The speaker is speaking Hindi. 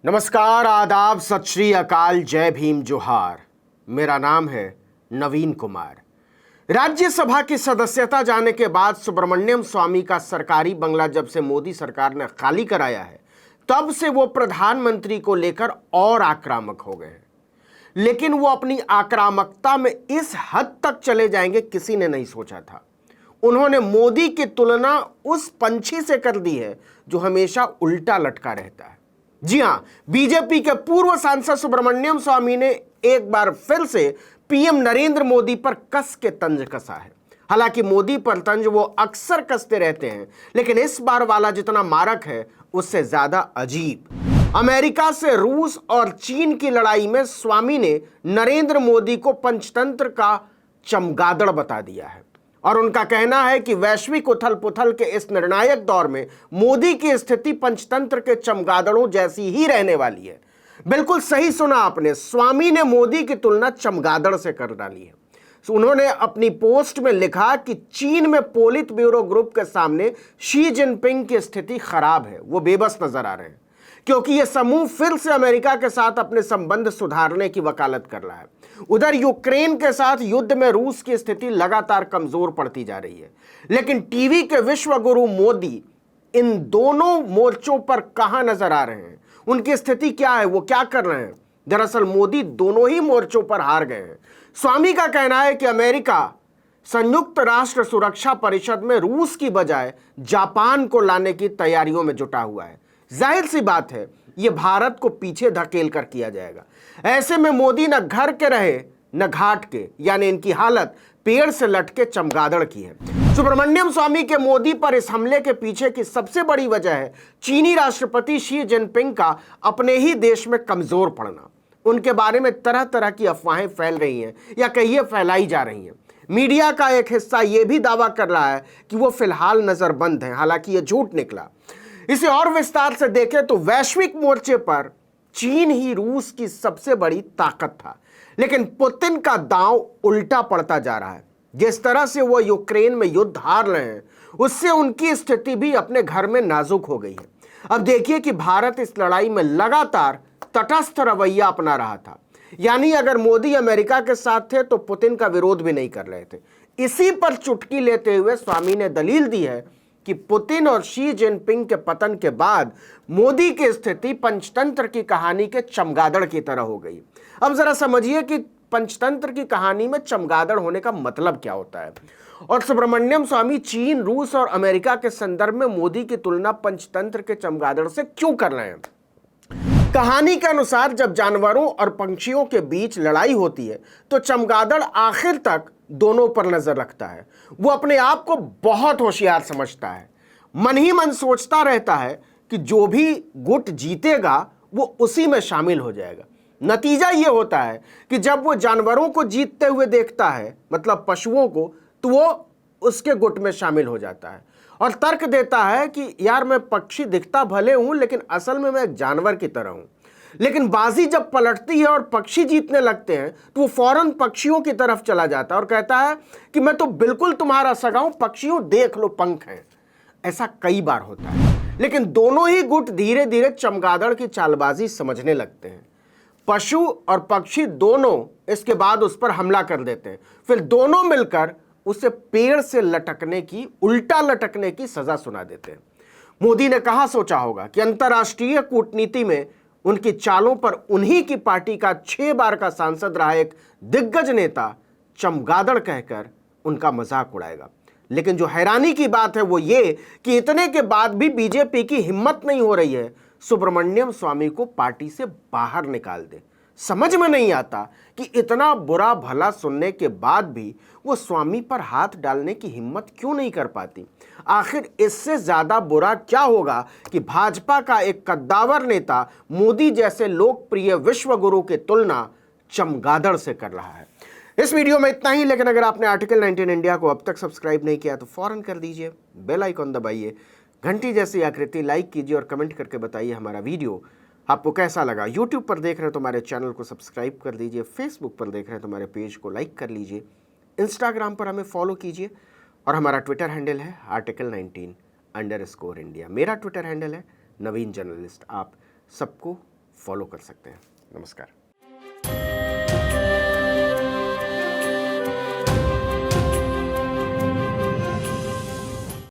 नमस्कार, आदाब, सत श्री अकाल, जय भीम, जोहार। मेरा नाम है नवीन कुमार। राज्यसभा की सदस्यता जाने के बाद सुब्रमण्यम स्वामी का सरकारी बंगला जब से मोदी सरकार ने खाली कराया है, तब से वो प्रधानमंत्री को लेकर और आक्रामक हो गए हैं। लेकिन वो अपनी आक्रामकता में इस हद तक चले जाएंगे, किसी ने नहीं सोचा था। उन्होंने मोदी की तुलना उस पंछी से कर दी है जो हमेशा उल्टा लटका रहता है। जी हां, बीजेपी के पूर्व सांसद सुब्रमण्यम स्वामी ने एक बार फिर से पीएम नरेंद्र मोदी पर कस के तंज कसा है। हालांकि मोदी पर तंज वो अक्सर कसते रहते हैं, लेकिन इस बार वाला जितना मारक है उससे ज्यादा अजीब। अमेरिका से रूस और चीन की लड़ाई में स्वामी ने नरेंद्र मोदी को पंचतंत्र का चमगादड़ बता दिया है और उनका कहना है कि वैश्विक उथल पुथल के इस निर्णायक दौर में मोदी की स्थिति पंचतंत्र के चमगादड़ों जैसी ही रहने वाली है। बिल्कुल सही सुना आपने, स्वामी ने मोदी की तुलना चमगादड़ से कर डाली है। उन्होंने अपनी पोस्ट में लिखा कि चीन में पोलित ब्यूरो ग्रुप के सामने शी जिनपिंग की स्थिति खराब है, वो बेबस नजर आ रहे हैं क्योंकि यह समूह फिर से अमेरिका के साथ अपने संबंध सुधारने की वकालत कर रहा है। उधर यूक्रेन के साथ युद्ध में रूस की स्थिति लगातार कमजोर पड़ती जा रही है। लेकिन टीवी के विश्व गुरु मोदी इन दोनों मोर्चों पर कहां नजर आ रहे हैं, उनकी स्थिति क्या है, वो क्या कर रहे हैं? दरअसल मोदी दोनों ही मोर्चों पर हार गए हैं। स्वामी का कहना है कि अमेरिका संयुक्त राष्ट्र सुरक्षा परिषद में रूस की बजाय जापान को लाने की तैयारियों में जुटा हुआ है। जाहिर सी बात है, यह भारत को पीछे धकेल कर किया जाएगा। ऐसे में मोदी न घर के रहे न घाट के, यानी इनकी हालत पेड़ से लटके चमगादड़ की है। सुब्रमण्यम स्वामी के मोदी पर इस हमले के पीछे की सबसे बड़ी वजह है चीनी राष्ट्रपति शी जिनपिंग का अपने ही देश में कमजोर पड़ना। उनके बारे में तरह तरह की अफवाहें फैल रही हैं या कहिए फैलाई जा रही हैं। मीडिया का एक हिस्सा यह भी दावा कर रहा है कि वो फिलहाल नजरबंद हैं, हालांकि यह झूठ निकला। इसे और विस्तार से देखें तो वैश्विक मोर्चे पर चीन ही रूस की सबसे बड़ी ताकत था, लेकिन पुतिन का दांव उल्टा पड़ता जा रहा है। जिस तरह से वो यूक्रेन में युद्ध हार रहे हैं, उससे उनकी स्थिति भी अपने घर में नाजुक हो गई है। अब देखिए कि भारत इस लड़ाई में लगातार तटस्थ रवैया अपना रहा था, यानी अगर मोदी अमेरिका के साथ थे तो पुतिन का विरोध भी नहीं कर रहे थे। इसी पर चुटकी लेते हुए स्वामी ने दलील दी है कि पुतिन और शी जिनपिंग के पतन के बाद मोदी की स्थिति पंचतंत्र की कहानी के चमगादड़ की तरह हो गई। अब जरा समझिए कि पंचतंत्र की कहानी में चमगादड़ होने का मतलब क्या होता है, और सुब्रमण्यम स्वामी चीन, रूस और अमेरिका के संदर्भ में मोदी की तुलना पंचतंत्र के चमगादड़ से क्यों कर रहे हैं। कहानी के अनुसार जब जानवरों और पंछियों के बीच लड़ाई होती है तो चमगादड़ आखिर तक दोनों पर नजर रखता है। वो अपने आप को बहुत होशियार समझता है, मन ही मन सोचता रहता है कि जो भी गुट जीतेगा वो उसी में शामिल हो जाएगा। नतीजा ये होता है कि जब वो जानवरों को जीतते हुए देखता है, मतलब पशुओं को, तो वो उसके गुट में शामिल हो जाता है और तर्क देता है कि यार मैं पक्षी दिखता भले हूं, लेकिन असल में मैं एक जानवर की तरह हूं। लेकिन बाजी जब पलटती है और पक्षी जीतने लगते हैं तो वो फौरन पक्षियों की तरफ चला जाता है और कहता है कि मैं तो बिल्कुल तुम्हारा सगा हूं, पक्षियों देख लो पंख हैं। ऐसा कई बार होता है, लेकिन दोनों ही गुट धीरे धीरे चमगादड़ की चालबाजी समझने लगते हैं। पशु और पक्षी दोनों इसके बाद उस पर हमला कर देते हैं, फिर दोनों मिलकर उसे पेड़ से लटकने की, उल्टा लटकने की सजा सुना देते हैं। मोदी ने कहा सोचा होगा कि अंतर्राष्ट्रीय कूटनीति में उनकी चालों पर उन्हीं की पार्टी का 6 बार का सांसद रहा एक दिग्गज नेता चमगादड़ कहकर उनका मजाक उड़ाएगा। लेकिन जो हैरानी की बात है वो ये कि इतने के बाद भी बीजेपी की हिम्मत नहीं हो रही है सुब्रमण्यम स्वामी को पार्टी से बाहर निकाल दे। समझ में नहीं आता कि इतना बुरा भला सुनने के बाद भी वो स्वामी पर हाथ डालने की हिम्मत क्यों नहीं कर पाती। आखिर इससे ज्यादा बुरा क्या होगा कि भाजपा का एक कद्दावर नेता मोदी जैसे लोकप्रिय विश्व गुरु की तुलना चमगादड़ से कर रहा है। इस वीडियो में इतना ही, लेकिन अगर आपने आर्टिकल 19 इंडिया को अब तक सब्सक्राइब नहीं किया तो फौरन कर दीजिए, बेल आइकॉन दबाइए, घंटी जैसी आकृति लाइक कीजिए और कमेंट करके बताइए हमारा वीडियो आपको कैसा लगा। यूट्यूब पर देख रहे हैं तो हमारे चैनल को सब्सक्राइब कर दीजिए, फेसबुक पर देख रहे हैं तो हमारे पेज को लाइक कर लीजिए, इंस्टाग्राम पर हमें फॉलो कीजिए और हमारा ट्विटर हैंडल है article19_India। मेरा ट्विटर हैंडल है नवीन जर्नलिस्ट। आप सबको फॉलो कर सकते हैं। नमस्कार।